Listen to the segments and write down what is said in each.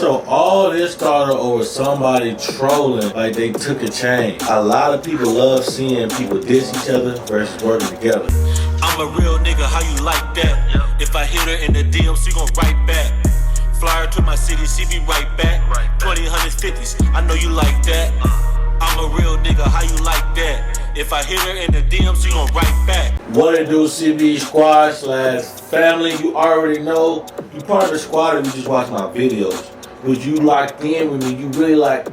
So all this started over somebody trolling like they took a chain. A lot of people love seeing people diss each other versus working together. I'm a real nigga, how you like that? If I hit her in the DM, she gon' write back. Fly her to my city, she be right back. 20, 150s, I know you like that. I'm a real nigga, how you like that? If I hit her in the DM, she gon' write back. What it do, CBE squad / family, you already know. You part of the squad if you just watch my videos. But you locked in with me, you really like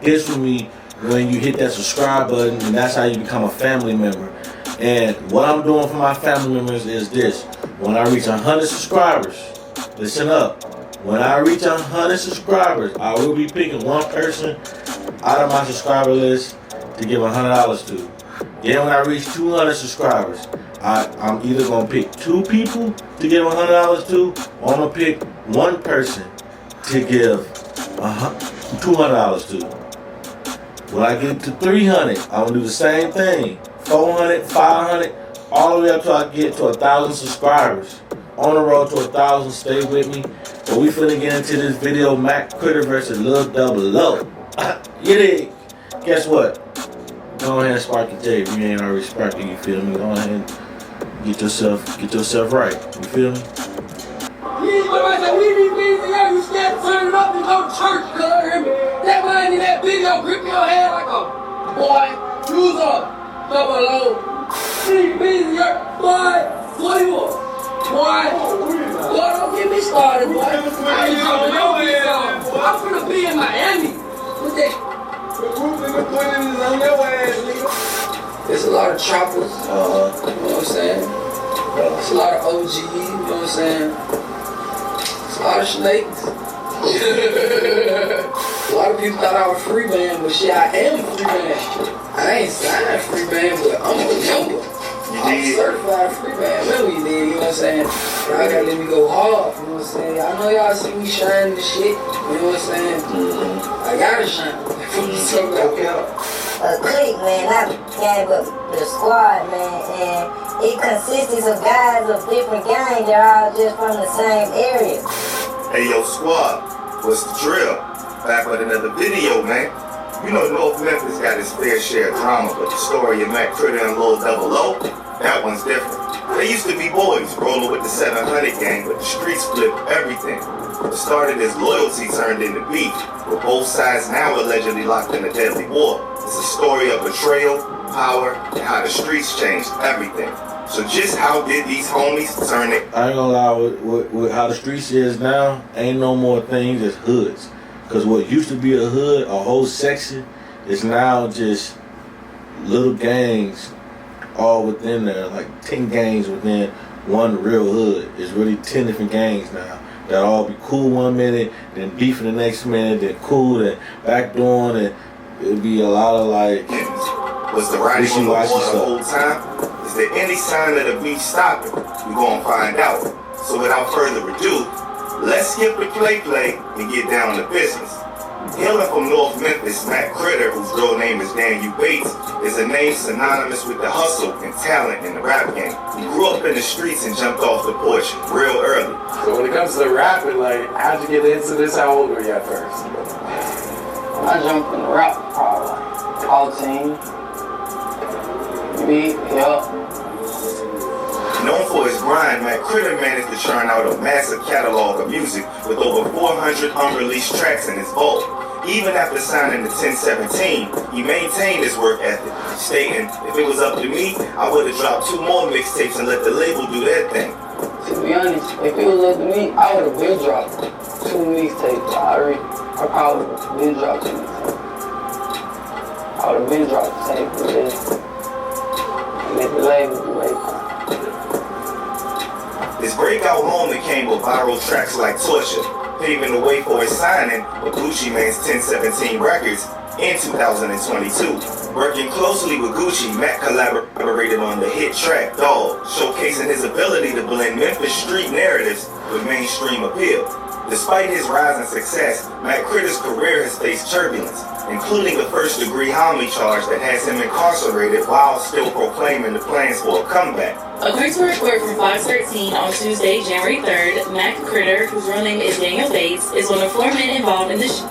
this with me when you hit that subscribe button, and that's how you become a family member. And what I'm doing for my family members is this. When I reach 100 subscribers, listen up. When I reach 100 subscribers, I will be picking one person out of my subscriber list to give $100 to. Then when I reach 200 subscribers, I'm either gonna pick 2 people to give $100 to, or I'm gonna pick one person to give $200 to. When I get to 300, I'm gonna do the same thing. 400, 500, all the way up till I get to 1,000 subscribers. On the road to 1,000, stay with me. But we finna get into this video, Mac Citter versus Lil Double. You dig? Guess what? Go ahead and spark your tape. You ain't already sparked it, you feel me? Go ahead and get yourself right. You feel me? You scared to turn it up and go to church, cuz, hear me? That man in that video grip your head like a boy. Use up, double low. See, busy, boy, 21. Boy, don't get me started, boy. I ain't jumping your ass. I'm finna be in Miami with that. There's a lot of choppers, you know what I'm saying? There's a lot of OGs, you know what I'm saying? There's a lot of snakes. A lot of people thought I was free band, but shit, I am a free band. I ain't signed free band, but I'm a member. I'm a certified free band member, you know what I'm saying? Y'all gotta let me go hard, you know what I'm saying? I know y'all see me shining and shit, you know what I'm saying? I gotta shine. A clique, man, I came up with a squad, man, and it consists of guys of different gangs. They're all just from the same area. Hey yo, squad, what's the drill? Back with another video, man. You know North Memphis got its fair share of drama, but the story of Mac Citter and Lil Double, that one's different. They used to be boys rolling with the 700 gang, but the streets flipped everything. What started as loyalty turned into beef, with both sides now allegedly locked in a deadly war. It's a story of betrayal, power, and how the streets changed everything. So just how did these homies turn it? I ain't gonna lie, with how the streets is now, ain't no more things as hoods. Cause what used to be a hood, a whole section, is now just little gangs all within there, like 10 gangs within one real hood. It's really 10 different gangs now. That all be cool one minute, then beefing the next minute, then cool, then backdooring, and it'd be a lot of like was the writing on the wall the whole time? Is there any sign of the beef stopping? We're gonna find out. So without further ado, let's skip the play and get down to business. Hailing from North Memphis, Mac Citter, whose real name is Daniel Bates, is a name synonymous with the hustle and talent in the rap game. He grew up in the streets and jumped off the porch real early. So when it comes to the rapping, like, how'd you get into this? How old were you at first? I jumped in the rap probably like 14. Me, yeah. Known for his grind, Mac Citter managed to churn out a massive catalog of music with over 400 unreleased tracks in his vault. Even after signing to 1017, he maintained his work ethic, stating, "If it was up to me, I would have dropped 2 more mixtapes and let the label do their thing." To be honest, if it was up to me, I would have been dropped 2 mixtapes. I probably would have been dropped 2 mixtapes. I would have been dropped the tape for this. And let the label do their thing. His breakout moment came with viral tracks like Torture, paving the way for his signing with Gucci Mane's 1017 Records in 2022. Working closely with Gucci, Mac collaborated on the hit track Dog, showcasing his ability to blend Memphis street narratives with mainstream appeal. Despite his rising success, Mac Critter's career has faced turbulence, including a first-degree homicide charge that has him incarcerated while still proclaiming the plans for a comeback. According to a report from Fox 13 on Tuesday, January 3rd, Mac Citter, whose real name is Daniel Bates, is one of 4 men involved in this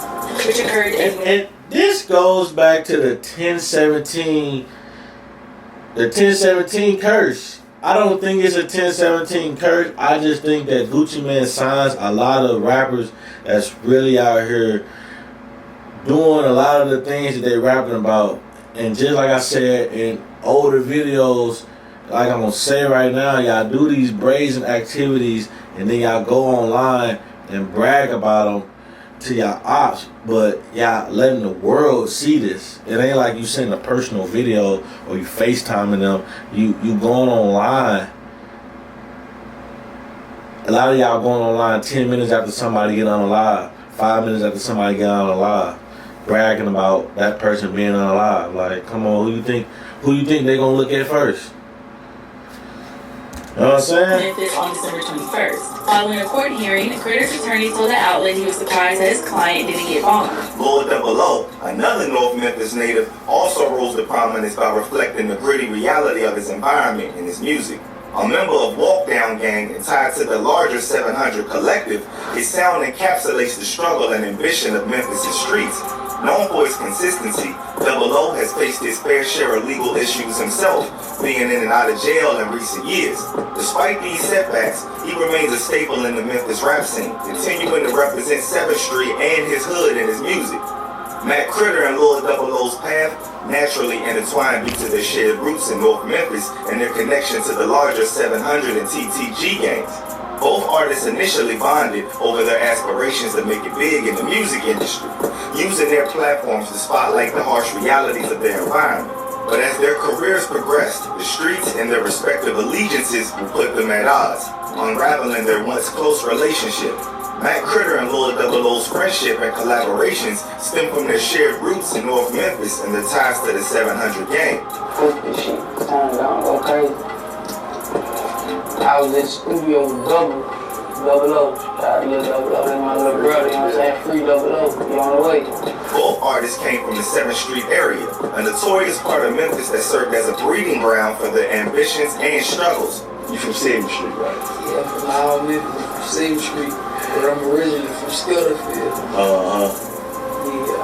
which occurred in... And this goes back to the 1017 curse. I don't think it's a 1017 curse. I just think that Gucci Mane signs a lot of rappers that's really out here doing a lot of the things that they're rapping about. And just like I said in older videos, like I'm going to say right now, y'all do these brazen activities and then y'all go online and brag about them to y'all ops, but y'all letting the world see this. It ain't like you send a personal video or you FaceTiming them. You going online. A lot of y'all going online 10 minutes after somebody get unalive, 5 minutes after somebody get unalive, bragging about that person being unalive. Like, come on, who you think they gonna look at first? You know what I'm saying? Memphis on December 21st. Following a court hearing, Critter's attorney told the outlet he was surprised that his client didn't get bombed. Lil Double, another North Memphis native, also rose to prominence by reflecting the gritty reality of his environment in his music. A member of Walk Down Gang and tied to the larger 700 collective, his sound encapsulates the struggle and ambition of Memphis' streets. Known for his consistency, Double O has faced his fair share of legal issues himself, being in and out of jail in recent years. Despite these setbacks, he remains a staple in the Memphis rap scene, continuing to represent 7th Street and his hood in his music. Mac Citter and Lil Double's path naturally intertwined due to their shared roots in North Memphis and their connection to the larger 700 and TTG gangs. Both artists initially bonded over their aspirations to make it big in the music industry, using their platforms to spotlight the harsh realities of their environment. But as their careers progressed, the streets and their respective allegiances would put them at odds, unraveling their once close relationship. Mac Citter and Lil Double's friendship and collaborations stem from their shared roots in North Memphis and their ties to the 700 gang. This shit turned on, go crazy. I was in the studio with Double O. Lil Double O, that's my little brother, you know what I'm saying? Free Double O, you on the way. Both artists came from the 7th Street area, a notorious part of Memphis that served as a breeding ground for their ambitions and struggles. You from 7th Street, right? Yeah, from all Memphis, from 7th Street, but I'm originally from Scutterfield. Yeah.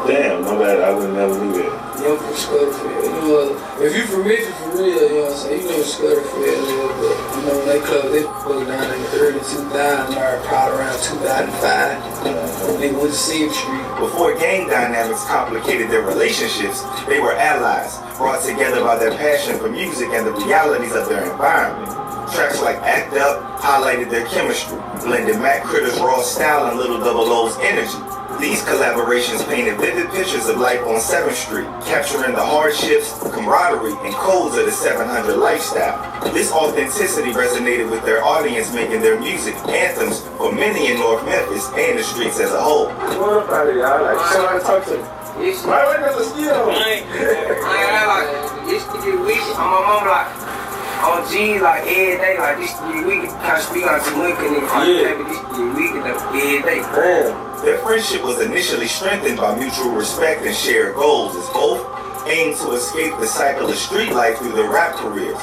Damn, my bad. I would never knew that. Yeah, I'm from Scutterfield. You know, if you from Memphis for real, you know what I'm saying? You know Scutterfield is, but you know, they closed their book down in the early 2000s, probably around 2005. They went to 7th Street. Before gang dynamics complicated their relationships, they were allies, brought together by their passion for music and the realities of their environment. Tracks like Act Up highlighted their chemistry, blended Mac Critter's raw style and Lil Double's energy. These collaborations painted vivid pictures of life on 7th Street, capturing the hardships, camaraderie, and codes of the 700 lifestyle. This authenticity resonated with their audience, making their music anthems for many in North Memphis and the streets as a whole. What up out of y'all? Like, somebody talk to me. Why would I steal? This to get weak. I'm my mom like on G like every day, like this to get weak. Can't speak on too much and then this to get weak every day. Damn. Their friendship was initially strengthened by mutual respect and shared goals, as both aimed to escape the cycle of street life through their rap careers.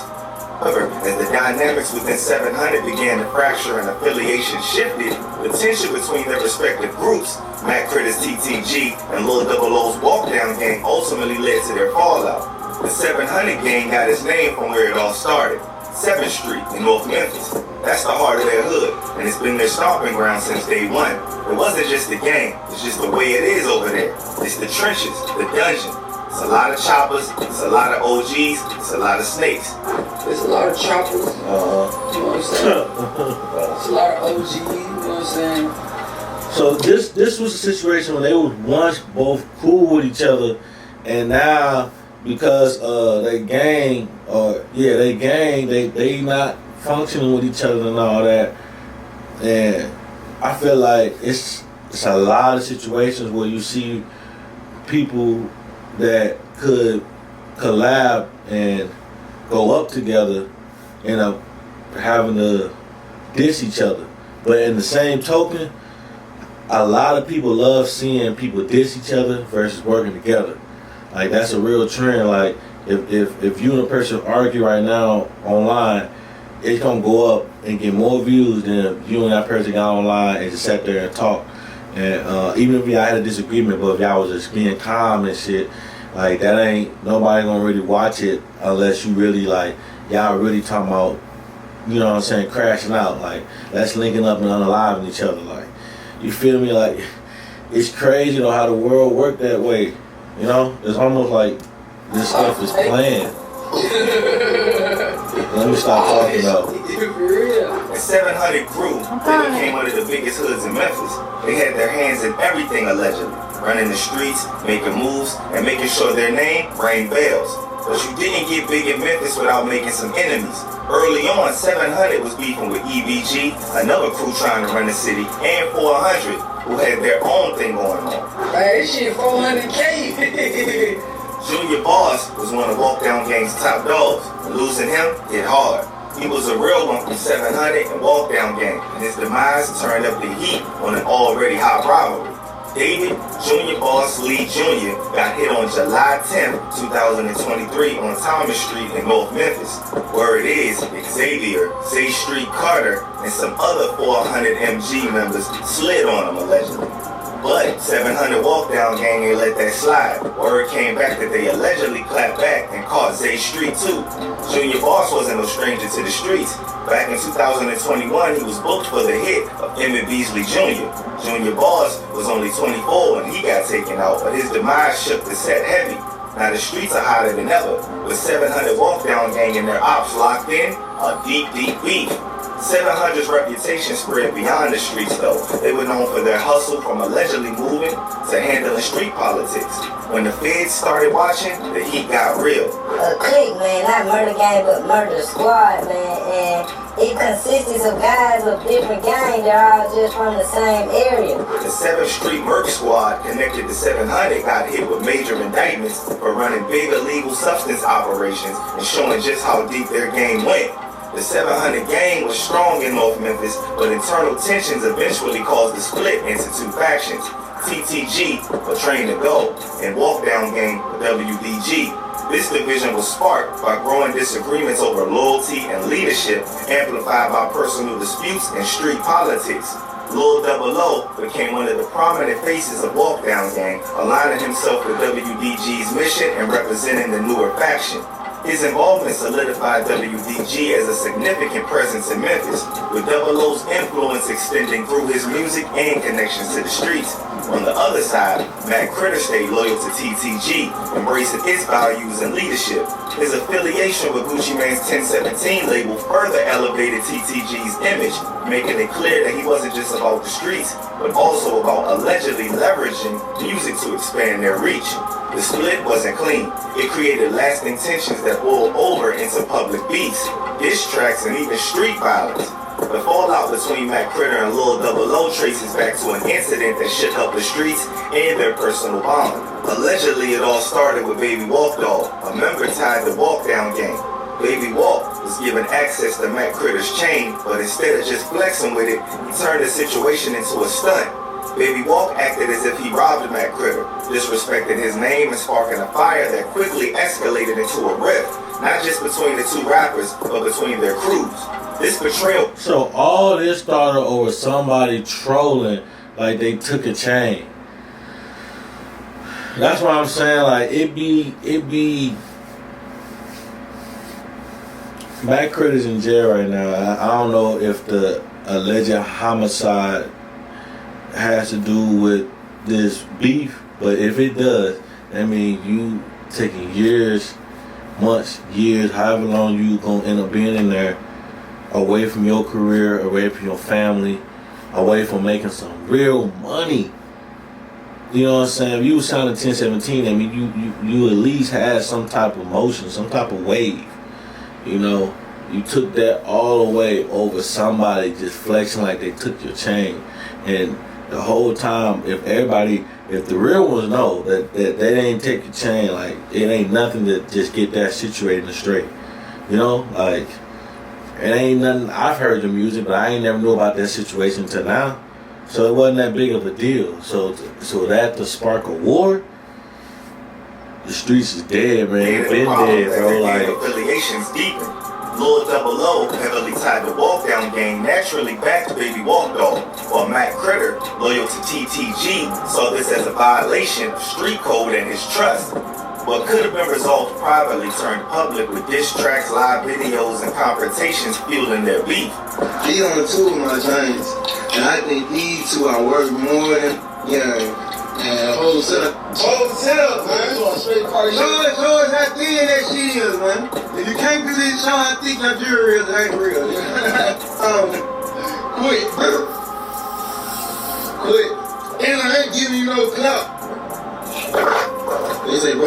However, as the dynamics within 700 began to fracture and affiliation shifted, the tension between their respective groups, Mac Critter's TTG and Lil Double's Walk Down Gang, ultimately led to their fallout. The 700 gang got its name from where it all started, 7th Street in North Memphis. That's the heart of their hood, and it's been their stomping ground since day one. It wasn't just the gang, it's just the way it is over there. It's the trenches, the dungeon. It's a lot of choppers, it's a lot of OGs, it's a lot of snakes. There's a lot of choppers, you know what I'm saying? It's a lot of OGs, you know what I'm saying? So this was a situation where they were once both cool with each other, and now because they not functioning with each other and all that. And I feel like it's a lot of situations where you see people that could collab and go up together end up having to diss each other. But in the same token, a lot of people love seeing people diss each other versus working together. Like that's a real trend. Like if you and a person argue right now online, it's gonna go up and get more views than if you and that person got online and just sat there and talk. And even if y'all had a disagreement, but if y'all was just being calm and shit, like that ain't nobody gonna really watch it unless you really like y'all really talking about, you know what I'm saying, crashing out. Like that's linking up and unaliving each other. Like you feel me? Like it's crazy though how the world worked that way. You know, it's almost like this stuff is planned. Let me stop talking though. The 700 crew, they became one of the biggest hoods in Memphis. They had their hands in everything allegedly, running the streets, making moves, and making sure their name rang bells. But you didn't get big in Memphis without making some enemies. Early on, 700 was beefing with EBG, another crew trying to run the city, and 400, who had their own thing going on. Hey, shit, 400K. Junior Boss was one of Walk Down Gang's top dogs, and losing him hit hard. He was a real one from 700 and Walk Down Gang, and his demise turned up the heat on an already hot rivalry. David Junior Boss Lee Jr. got hit on July 10, 2023 on Thomas Street in North Memphis. Word is, Xavier, Zay Street Carter, and some other 400 MG members slid on him allegedly. But 700 Walk Down Gang ain't let that slide. Word came back that they allegedly clapped back and caught Zay Street too. Junior Boss wasn't no stranger to the streets. Back in 2021, he was booked for the hit of Emmett Beasley Jr. Junior Boss was only 24 when he got taken out, but his demise shook the set heavy. Now the streets are hotter than ever, with 700 Walk Down Gang and their ops locked in, a deep, deep beef. 700's reputation spread beyond the streets though. They were known for their hustle from allegedly moving to handling street politics. When the feds started watching, the heat got real. A clique, man, not murder gang, but murder squad, man. And it consists of guys of different gangs. They're all just from the same area. The 7th Street Merc Squad connected to 700 got hit with major indictments for running big illegal substance operations and showing just how deep their game went. The 700 gang was strong in North Memphis, but internal tensions eventually caused the split into two factions. TTG, or Train to Go, and Walk Down Gang, or WDG. This division was sparked by growing disagreements over loyalty and leadership, amplified by personal disputes and street politics. Lil Double became one of the prominent faces of Walk Down Gang, aligning himself with WDG's mission and representing the newer faction. His involvement solidified WDG as a significant presence in Memphis, with Double O's influence extending through his music and connections to the streets. On the other side, Mac Citter stayed loyal to TTG, embracing its values and leadership. His affiliation with Gucci Mane's 1017 label further elevated TTG's image, making it clear that he wasn't just about the streets, but also about allegedly leveraging music to expand their reach. The split wasn't clean. It created lasting tensions that boiled over into public beefs, diss tracks, and even street violence. The fallout between Mac Citter and Lil Double traces back to an incident that shook up the streets and their personal bond. Allegedly, it all started with Baby Walk Dog, a member tied to Walk Down Gang. Baby Walk was given access to Mac Critter's chain, but instead of just flexing with it, he turned the situation into a stunt. Baby Walk acted as if he robbed Mac Citter, disrespected his name and sparking a fire that quickly escalated into a rift, not just between the two rappers, but between their crews. This betrayal. So all this started over somebody trolling like they took a chain. That's why I'm saying, like, it be Mac Critter's in jail right now. I don't know if the alleged homicide has to do with this beef, but if it does, that means you taking years, months, years, however long you gonna end up being in there, away from your career, away from your family, away from making some real money. You know what I'm saying? If you was signing 1017, I mean, you at least had some type of motion, some type of wave. You know, you took that all away over somebody just flexing like they took your chain. And the whole time, if the real ones know that they ain't take your chain, like, it ain't nothing to just get that situated and straight. You know, like, it ain't nothing. I've heard your music, but I ain't never knew about that situation until now. So it wasn't that big of a deal. So that to spark a war, the streets is dead, man. It's been dead, bro. Like affiliations deepen. Lil Double, heavily tied to walk down game, naturally backed Baby Walk Dog, while Mac Citter, loyal to TTG, saw this as a violation of street code and his trust. What could have been resolved privately turned public with diss tracks, live videos, and confrontations fueling their beef. These are the two of my giants, and I think these two are worth more than, whole setup. Whole setup, man. George, how thin that shit is, man. If you can't do this, show how thick your jewelry is, it ain't real. Quit. And I ain't giving you no clout. They say, bro,